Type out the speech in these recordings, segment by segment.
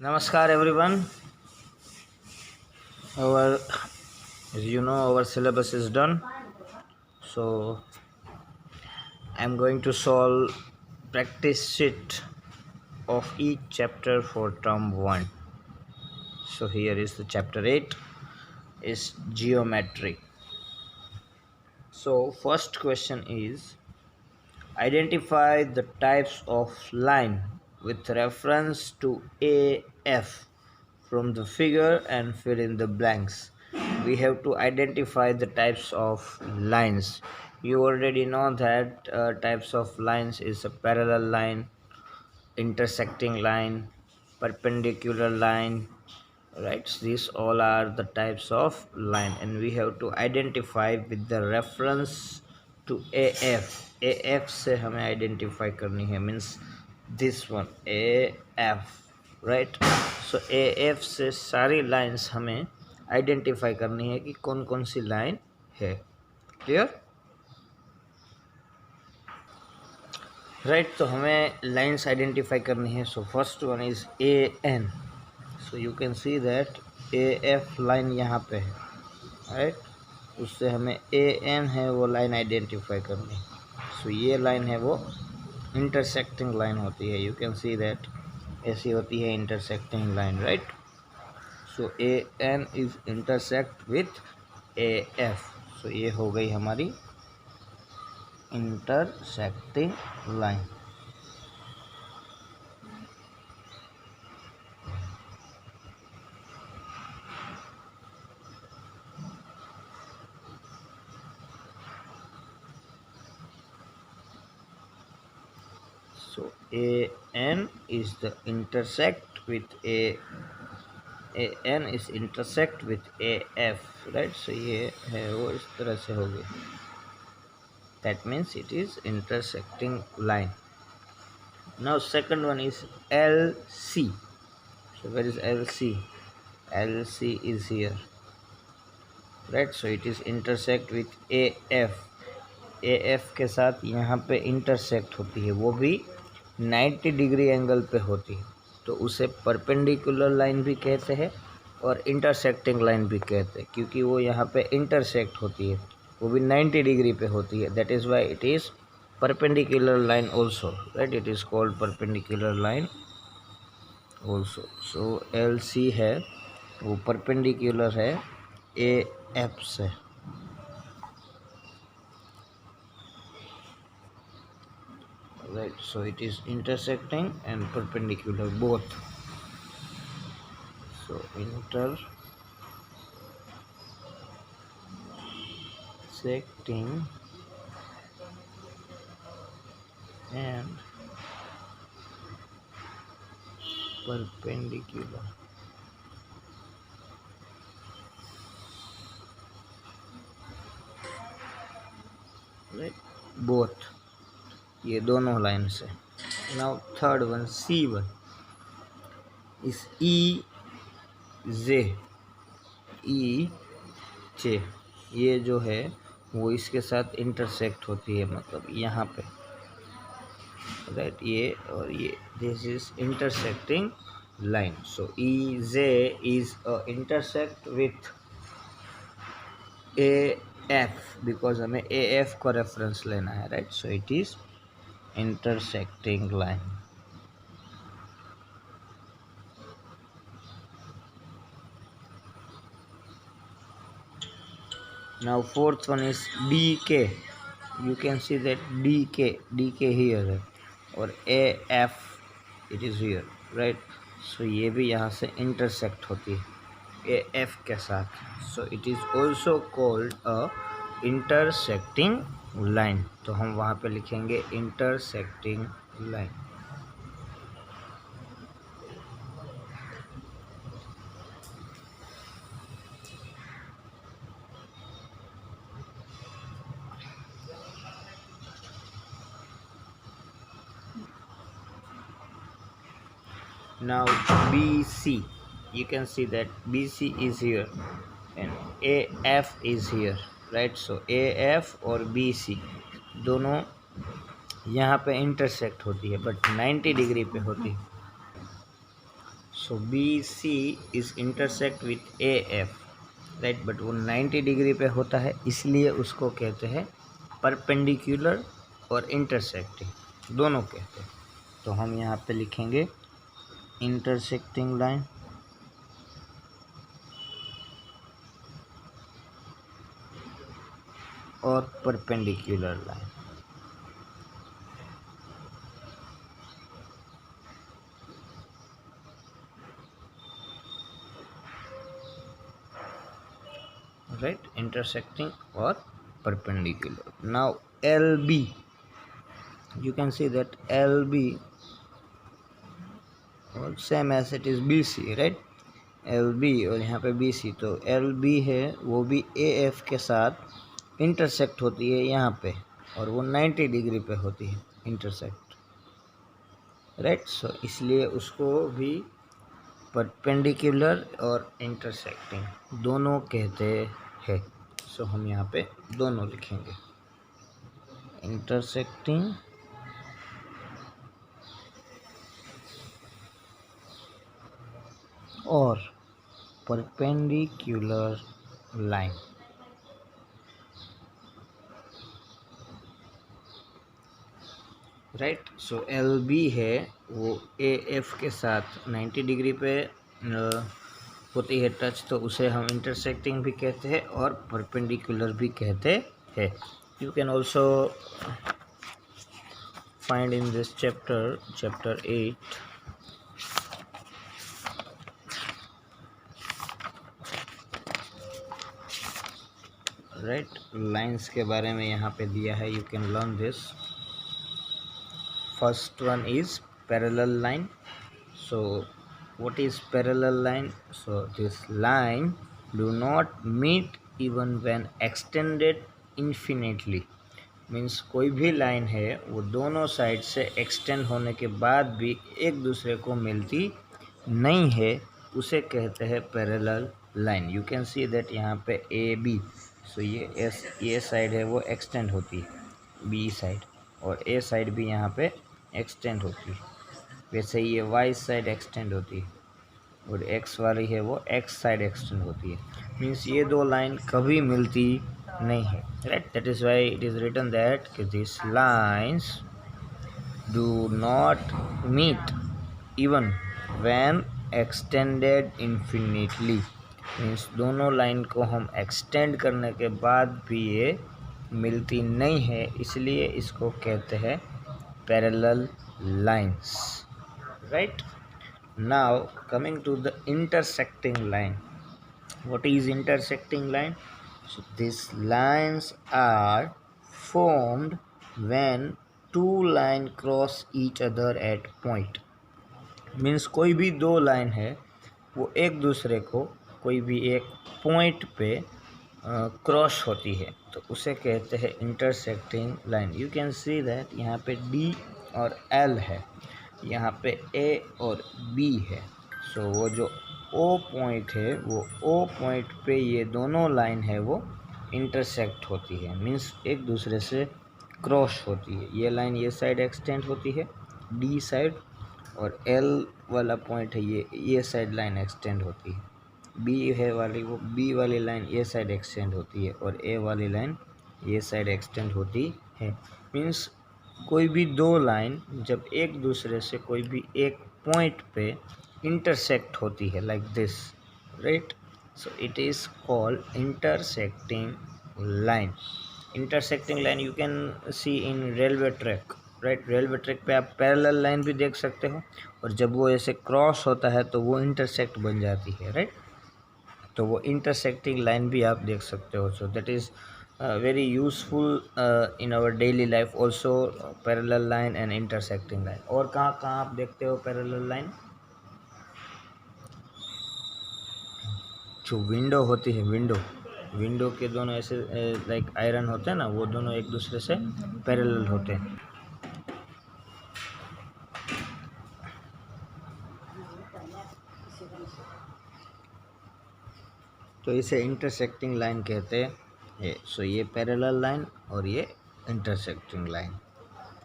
Namaskar everyone. Our, as you know, our syllabus is done. So I'm going to solve practice sheet of each chapter for term 1. So here is the chapter 8 is geometry. So first question is identify the types of line with reference to AF from the figure and fill in the blanks. We have to identify the types of lines. You already know that types of lines is a parallel line, intersecting line, perpendicular line, right? These all are the types of line and we have to identify with the reference to AF से हमें identify करनी है, means this one AF, right? So AF से सारी lines हमें identify करनी है कि कौन कौन सी line है. Clear? Right, तो हमें lines identify करनी है. So first one is AN. So you can see that AF line यहाँ पे है, राइट. उससे हमें AN है वो लाइन आइडेंटिफाई करनी है. सो ये लाइन है वो इंटरसेक्टिंग लाइन होती है. यू कैन सी दैट ऐसी होती है intersecting line, right. So AN is intersect with AF. सो ये हो गई हमारी intersecting line. So AN is the intersect with AN is intersect with AF, right? So ये है वो इस तरह से हो गई. That means it is intersecting line. Now second one is LC. So where is LC? LC is here, right? So it is intersect with AF. AF के साथ यहाँ पे इंटरसेक्ट होती है, वो भी 90 डिग्री एंगल पे होती है. तो उसे परपेंडिकुलर लाइन भी कहते हैं और इंटरसेक्टिंग लाइन भी कहते हैं, क्योंकि वो यहाँ पे इंटरसेक्ट होती है, वो भी 90 डिग्री पे होती है. That is why it is perpendicular line also, right. It is called perpendicular line also. So LC है वो परपेंडिकुलर है AF से. Right, so it is intersecting and perpendicular both. So intersecting and perpendicular. Right, both ये दोनों line से. Now third one C1 इस EJ ये जो है वो इसके साथ इंटरसेक्ट होती है, मतलब यहाँ पे, राइट. ये और ये this is intersecting line. So EJ is intersect with AF because हमें AF को रेफरेंस लेना है, right. So it is intersecting line. Now fourth one is DK. You can see that DK here or AF it is here, right. So ये भी यहाँ से intersect होती है AF के साथ. So it is also called a intersecting line. तो हम वहाँ पे लिखेंगे intersecting line. Now BC, you can see that BC is here and AF is here, right. So AF और BC दोनों यहाँ पे इंटरसेक्ट होती है बट 90 डिग्री पे होती है. So B C is intersect with A F, right, but वो 90 डिग्री पे होता है, इसलिए उसको कहते हैं परपेंडिकुलर और इंटरसेक्टिंग, दोनों कहते हैं। तो हम यहाँ पे लिखेंगे इंटरसेक्टिंग लाइन और परपेंडिकुलर लाइन। राइट, इंटरसेक्टिंग और perpendicular. Now LB, you can see that LB और same as it is BC, right? LB और यहाँ पे BC, तो LB है वो भी AF के साथ इंटरसेक्ट होती है यहाँ पे, और वो 90 डिग्री पे होती है इंटरसेक्ट, राइट। सो इसलिए उसको भी परपेंडिकुलर और इंटरसेक्टिंग दोनों कहते हैं। सो हम यहाँ पे दोनों लिखेंगे, इंटरसेक्टिंग और perpendicular line. Right, so L B है वो ए एफ के साथ 90 डिग्री पे होती है टच, तो उसे हम इंटरसेक्टिंग भी कहते हैं और परपेंडिकुलर भी कहते हैं। You can also find in this chapter 8 right, lines के बारे में यहाँ पे दिया है, you can learn this. First one is parallel line. So what is parallel line? So this line do not meet even when extended infinitely, means कोई भी line है वो दोनों साइड से एक्सटेंड होने के बाद भी एक दूसरे को मिलती नहीं है, उसे कहते हैं parallel line. You can see that यहाँ पे ए बी, सो ये साइड है वो एक्सटेंड होती है बी साइड, और ए साइड भी यहाँ पे एक्सटेंड होती है, वैसे ही ये वाई साइड एक्सटेंड होती है, और एक्स वाली है वो एक्स साइड एक्सटेंड होती है। मीन्स ये दो लाइन कभी मिलती नहीं है, right. That is why it is written that this lines do not meet even when extended infinitely, means दोनों लाइन को हम एक्सटेंड करने के बाद भी ये मिलती नहीं है, इसलिए इसको कहते हैं parallel lines, right. Now coming to the intersecting line. What is intersecting line? So these lines are formed when two lines cross each other at point. Means कोई भी दो लाइन है वो एक दूसरे को कोई भी एक पॉइंट पे क्रॉस होती है, तो उसे कहते हैं intersecting line. You can see that यहाँ पे डी और एल है, यहाँ पे ए और बी है। सो वो जो ओ पॉइंट है वो ओ पॉइंट पे ये दोनों लाइन है वो इंटरसेक्ट होती है, मीन्स एक दूसरे से क्रॉस होती है। ये लाइन ये साइड एक्सटेंड होती है डी साइड, और एल वाला पॉइंट है ये साइड लाइन एक्सटेंड होती है। बी है वाली वो बी वाली लाइन ये साइड एक्सटेंड होती है, और ए वाली लाइन ये साइड एक्सटेंड होती है। मीन्स कोई भी दो लाइन जब एक दूसरे से कोई भी एक पॉइंट पे इंटरसेक्ट होती है like this, right, so it is called intersecting line. Intersecting line you can see in railway track, right. Railway track पे आप पैरेलल लाइन भी देख सकते हो, और जब वो ऐसे क्रॉस होता है तो वो इंटरसेक्ट बन जाती है, राइट। तो वो इंटरसेक्टिंग लाइन भी आप देख सकते हो। So that is very useful in our daily life also, parallel line and intersecting line। और कहाँ कहाँ आप देखते हो parallel line? जो विंडो होती है, विंडो के दोनों ऐसे लाइक आयरन होते हैं ना, वो दोनों एक दूसरे से पैरेलल होते हैं। तो इसे इंटरसेक्टिंग लाइन कहते हैं। सो ये पैरेलल लाइन और ये intersecting line.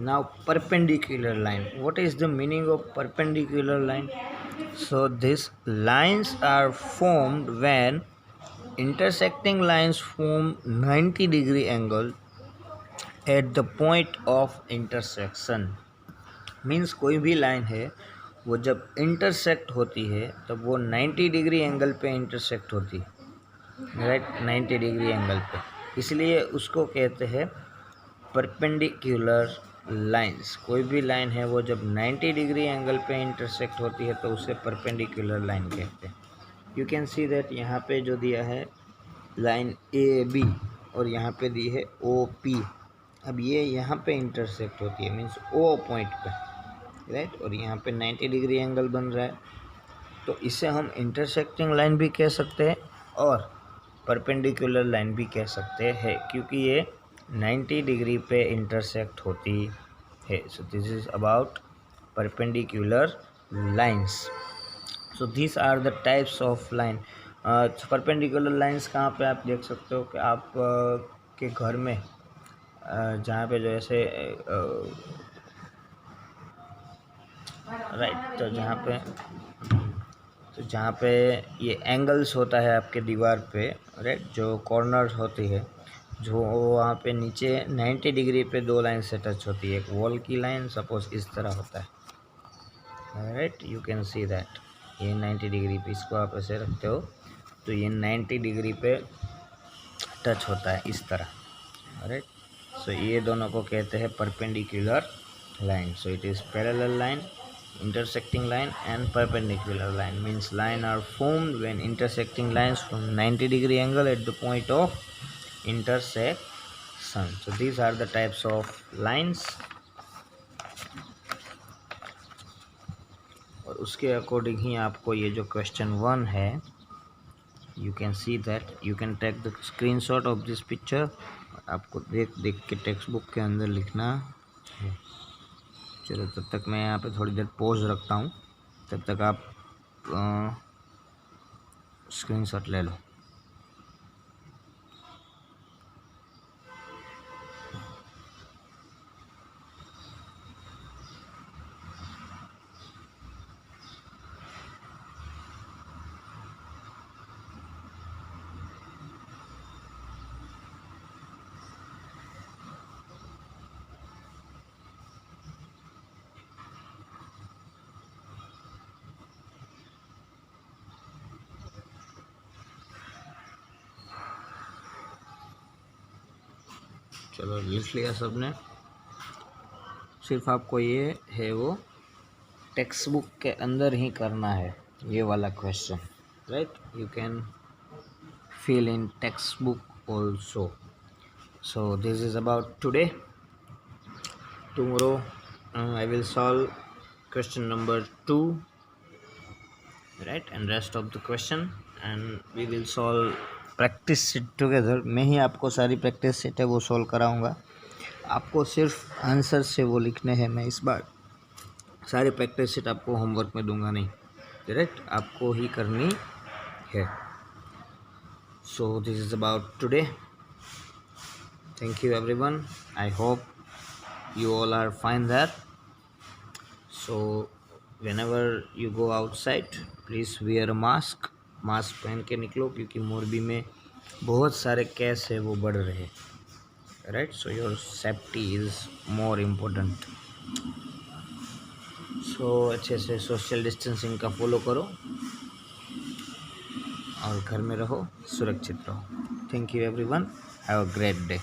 Now perpendicular line, what is the meaning of perpendicular line? So these lines are formed when intersecting lines form 90-degree angle at the point of intersection. Means कोई भी line है वो जब intersect होती है तब वो 90 degree angle पे इंटरसेक्ट होती है, राइट, 90 डिग्री एंगल पे, इसलिए उसको कहते हैं परपेंडिकुलर लाइंस। कोई भी लाइन है वो जब 90 डिग्री एंगल पे इंटरसेक्ट होती है तो उसे परपेंडिकुलर लाइन कहते हैं। यू कैन सी दैट यहाँ पे जो दिया है लाइन ए बी और यहाँ पे दी है ओ पी। अब ये यहाँ पे इंटरसेक्ट होती है मीन्स ओ पॉइंट पे, राइट, और यहाँ पे 90 डिग्री एंगल बन रहा है, तो इसे हम इंटरसेक्टिंग लाइन भी कह सकते हैं और परपेंडिकुलर लाइन भी कह सकते हैं, क्योंकि ये 90 डिग्री पे इंटरसेक्ट होती है। So this is about perpendicular lines. So this are the types of line. Perpendicular lines कहाँ पे आप देख सकते हो कि आप के घर में जहाँ पे जो ऐसे राइट, तो जहाँ पे ये एंगल्स होता है आपके दीवार पे, राइट, जो कॉर्नर्स होती है, जो वहाँ पे नीचे 90 डिग्री पे दो लाइन से टच होती है। एक वॉल की लाइन सपोज इस तरह होता है, right, you can see that ये 90 डिग्री पे, इसको आप ऐसे रखते हो तो ये 90 डिग्री पे टच होता है इस तरह, राइट। सो ये दोनों को कहते हैं perpendicular line. So it is parallel line, intersecting line, and perpendicular line. Means line are formed when intersecting lines from 90 degree angle at the point of intersection. So these are the types of lines. और उसके according ही आपको ये जो question 1 है, you can see that you can take the screenshot of this picture। आपको देख के text book के अंदर लिखना है। चलो तब तक मैं यहाँ पे थोड़ी देर पॉज रखता हूँ, तब तक आप स्क्रीनशॉट ले लो। चलो लिख लिया सबने। सिर्फ आपको ये है वो टेक्स्ट बुक के अंदर ही करना है ये वाला question, right. You can fill in textbook also. So this is about today. Tomorrow I will solve question number 2, right, and rest of the question, and we will solve practice sheet together। मैं ही आपको सारी practice sheet है वो solve कराऊंगा, आपको सिर्फ answer से वो लिखने हैं। मैं इस बार सारी प्रैक्टिस शीट आपको होमवर्क में दूंगा नहीं, डायरेक्ट आपको ही करनी है। So this is about today. Thank you everyone. I hope you all are fine there. So whenever you go outside, please wear a mask। Mask पहन के निकलो, क्योंकि मोरबी में बहुत सारे केस है वो बढ़ रहे हैं, right. So your safety is more important. सो अच्छे से सोशल डिस्टेंसिंग का फॉलो करो और घर में रहो, सुरक्षित रहो। Thank you everyone, have a great day.